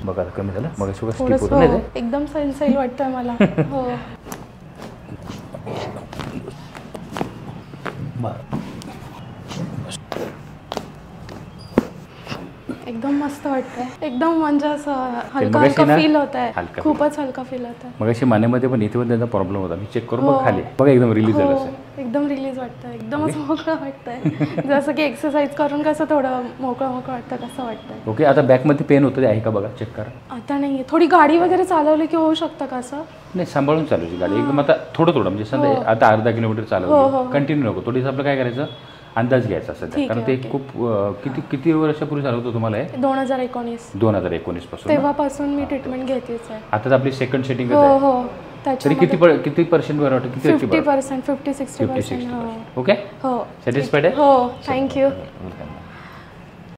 बघा आता कमी झालं. मग शुगर स्टिप थोडंसं, होतं नाही हो, ते. एकदम सैल वाटतंय मला. हो बरं. एकदम मस्त वाटतंय. एकदम म्हणजे असं हलका मगाशी हलका ना, फील होत आहे. हलका खूपच हलका फील होत आहे. मग अशी मानेमध्ये पण इथे पण त्यांचा प्रॉब्लेम होता. मी चेक करून हो. बघ खाली बघा एकदम रिलीज झालं हो असेल. एकदम रिलीज वाटतंय. एकदमच मोकळं वाटतंय. जसं की एक्सरसाइज करून कसं थोडं मोकळं वाटतं कसं वाटतंय. ओके. आता बॅकमध्ये पेन होतं ते आहे का बघा, चेक करा. आता नाही. थोडी गाडी वगैरे चालवली की होऊ शकतं का असं? नाही, सांभाळून चालवायची गाडी एकदम. आता थोडं म्हणजे समजा आता अर्धा किलोमीटर चालवली, कंटिन्यू नको. थोडीसं आपलं काय करायचं, अंदाज घ्यायचा सध्या. कारण ते खूप किती वर्षापूर्वी चालवत होतं तुम्हाला हे? 2019. 2019 पासून. तेव्हापासून मी ट्रीटमेंट घेतेच आहे. आता आपली सेकंड सेटिंग हो आहे. हो. तरी किती पर्सेंट बरं वाटतं? किती 50%, 50-60%. ओके. हो. सॅटिस्फाईड आहे? हो. थँक्यू.